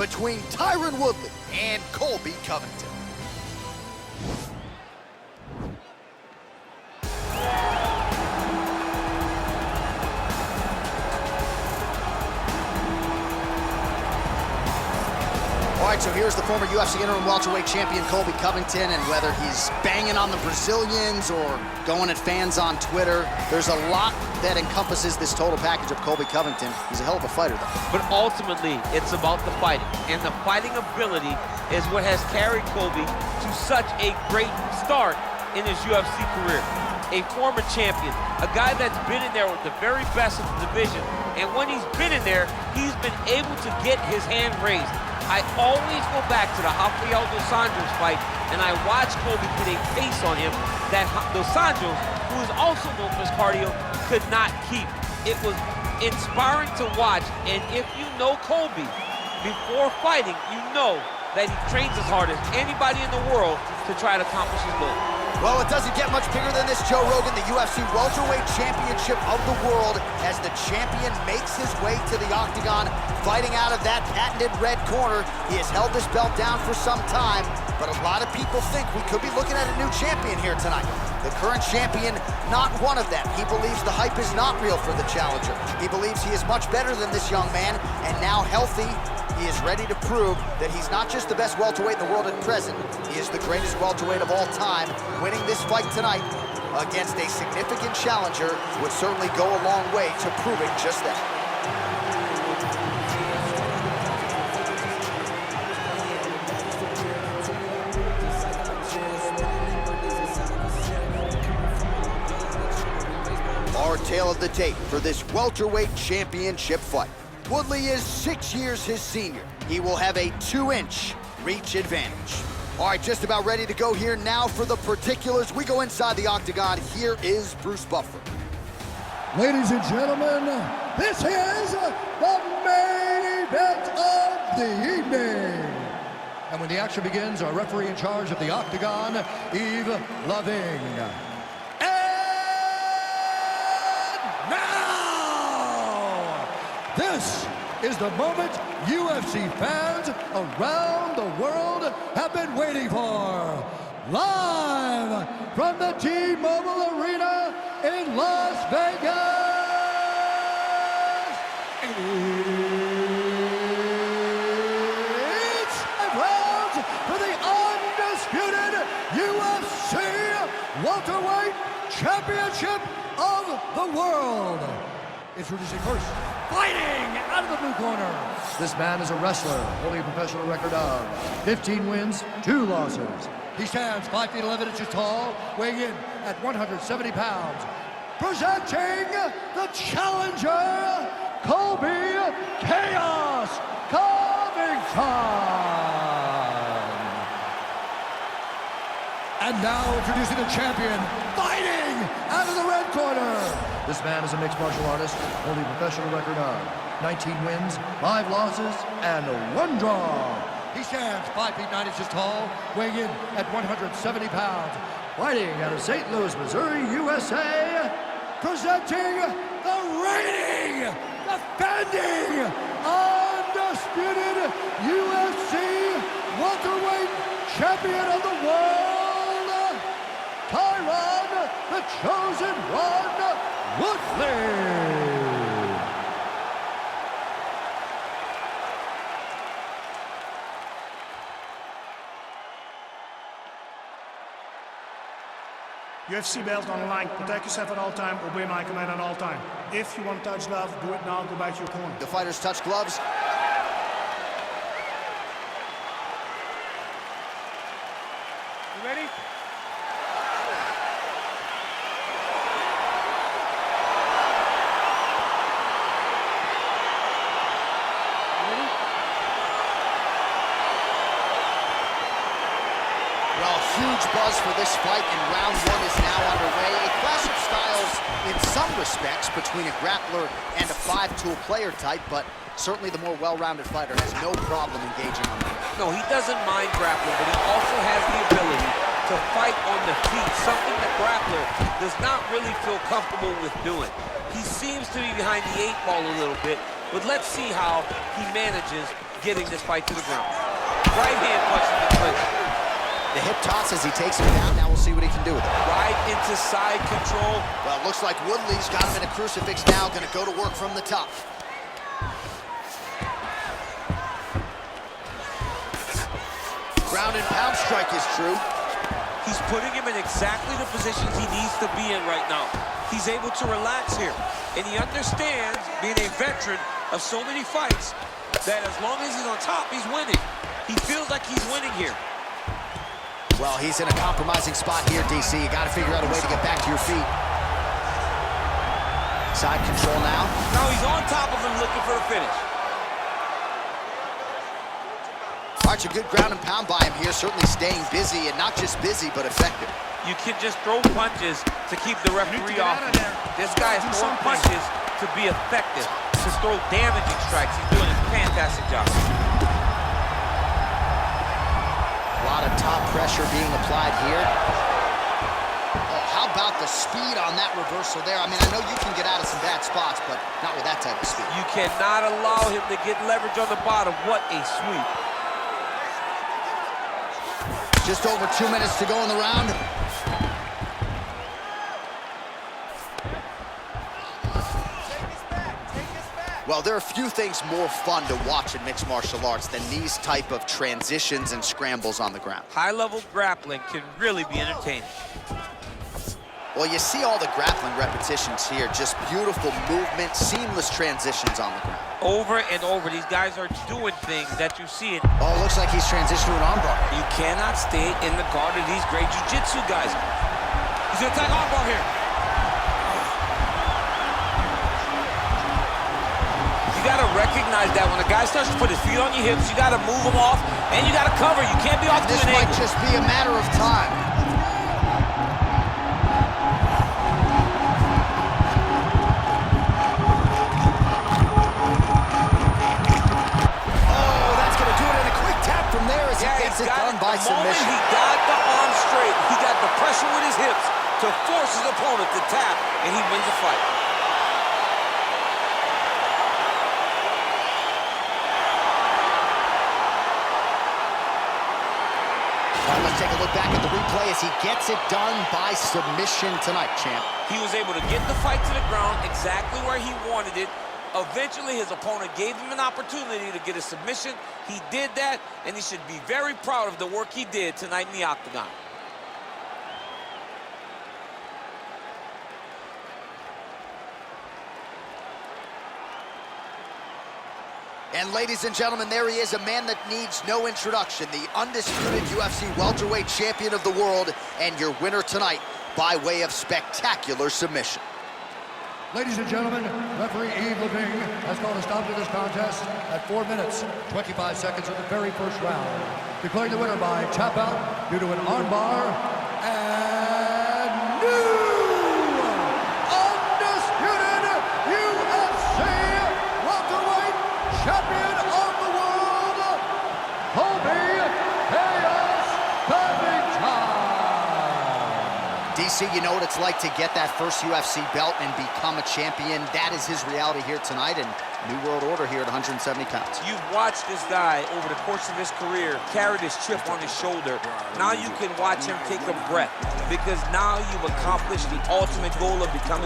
between Tyron Woodley and Colby Covington. All right, so here's the former UFC interim welterweight champion Colby Covington, and whether he's banging on the Brazilians or going at fans on Twitter, there's a lot that encompasses this total package of Colby Covington. He's a hell of a fighter, though. But ultimately, it's about the fighting, and the fighting ability is what has carried Colby to such a great start in his UFC career. A former champion, a guy that's been in there with the very best of the division, and when he's been in there, he's been able to get his hand raised. I always go back to the Rafael dos Anjos fight, and I watch Colby put a pace on him that dos Anjos, who is also known for his cardio, could not keep. It was inspiring to watch, and if you know Colby before fighting, you know that he trains as hard as anybody in the world to try to accomplish his goal. Well, it doesn't get much bigger than this, Joe Rogan, the UFC Welterweight Championship of the world, as the champion makes his way to the octagon, fighting out of that patented red corner. He has held this belt down for some time, but a lot of people think we could be looking at a new champion here tonight. The current champion, not one of them. He believes the hype is not real for the challenger. He believes he is much better than this young man, and now healthy, he is ready to prove that he's not just the best welterweight in the world at present, he is the greatest welterweight of all time. Winning this fight tonight against a significant challenger would certainly go a long way to proving just that. Our tale of the tape for this welterweight championship fight. Woodley is 6 years his senior. He will have a 2-inch reach advantage. All right, just about ready to go here now for the particulars. We go inside the octagon. Here is Bruce Buffer. Ladies and gentlemen, this is the main event of the evening. And when the action begins, our referee in charge of the octagon, Yves Loving. This is the moment UFC fans around the world have been waiting for. Live from the T-Mobile Arena in Las Vegas. It's 5 rounds for the undisputed UFC Welterweight Championship of the world. Introducing first, fighting out of the blue corner. This man is a wrestler, holding a professional record of 15 wins, 2 losses. He stands 5 feet 11 inches tall, weighing in at 170 pounds. Presenting the challenger, Colby Chaos Covington. And now introducing the champion, fighting out of the red corner. This man is a mixed martial artist, holding a professional record of 19 wins, 5 losses, and 1 draw. He stands 5 feet 9 inches tall, weighing in at 170 pounds. Fighting out of St. Louis, Missouri, USA, presenting the reigning, defending, undisputed UFC welterweight champion of the world, Tyron, the Chosen One, Woodley. UFC belt on the line. Protect yourself at all time. Obey my command at all time. If you want to touch gloves, do it now. Go back to your corner. The fighters touch gloves. You ready? Well, huge buzz for this fight, and round 1 is now underway. A clash of styles in some respects between a grappler and a 5-tool player type, but certainly the more well-rounded fighter has no problem engaging on the ground. No, he doesn't mind grappling, but he also has the ability to fight on the feet, something the grappler does not really feel comfortable with doing. He seems to be behind the 8 ball a little bit, but let's see how he manages getting this fight to the ground. Right hand punches in place. The hip toss as he takes him down. Now we'll see what he can do with it. Right into side control. Well, it looks like Woodley's got him in a crucifix now. Going to go to work from the top. Ground and pound strike is true. He's putting him in exactly the positions he needs to be in right now. He's able to relax here. And he understands, being a veteran of so many fights, that as long as he's on top, he's winning. He feels like he's winning here. Well, he's in a compromising spot here, DC. You got to figure out a way to get back to your feet. Side control now. Now he's on top of him looking for the finish. Arch, a good ground and pound by him here, certainly staying busy, and not just busy, but effective. You can just throw punches to keep the referee off. This guy is throwing punches to be effective, to throw damaging strikes. He's doing a fantastic job. A lot of top pressure being applied here. Oh, how about the speed on that reversal there? I mean, I know you can get out of some bad spots, but not with that type of speed. You cannot allow him to get leverage on the bottom. What a sweep. Just over 2 minutes to go in the round. Well, there are few things more fun to watch in mixed martial arts than these type of transitions and scrambles on the ground. High-level grappling can really be entertaining. Well, you see all the grappling repetitions here. Just beautiful movement, seamless transitions on the ground. Over and over, these guys are doing things that you see in. Oh, looks like he's transitioned to an armbar. You cannot stay in the guard of these great jiu-jitsu guys. He's gonna attack armbar here. You gotta recognize that when a guy starts to put his feet on your hips, you gotta move him off, and you gotta cover. You can't be off to This an might angle. just be a matter of time. Gets it done by submission. The moment he got the arm straight, he got the pressure with his hips to force his opponent to tap, and he wins the fight. All right, let's take a look back at the replay as he gets it done by submission tonight, champ. He was able to get the fight to the ground exactly where he wanted it. Eventually, his opponent gave him an opportunity to get a submission. He did that, and he should be very proud of the work he did tonight in the octagon. And ladies and gentlemen, there he is, a man that needs no introduction, the undisputed UFC welterweight champion of the world, and your winner tonight by way of spectacular submission. Ladies and gentlemen, referee Yves Levine has called a stop to this contest at 4 minutes, 25 seconds of the very first round, declaring the winner by tap out due to an armbar, and new undisputed UFC welterweight champion of the world, Colby Covington. DC, you know what it's like to get that first UFC belt and become a champion. That is his reality here tonight, and new world order here at 170 pounds. You've watched this guy over the course of his career carry this chip on his shoulder. Now you can watch him take a breath, because now you've accomplished the ultimate goal of becoming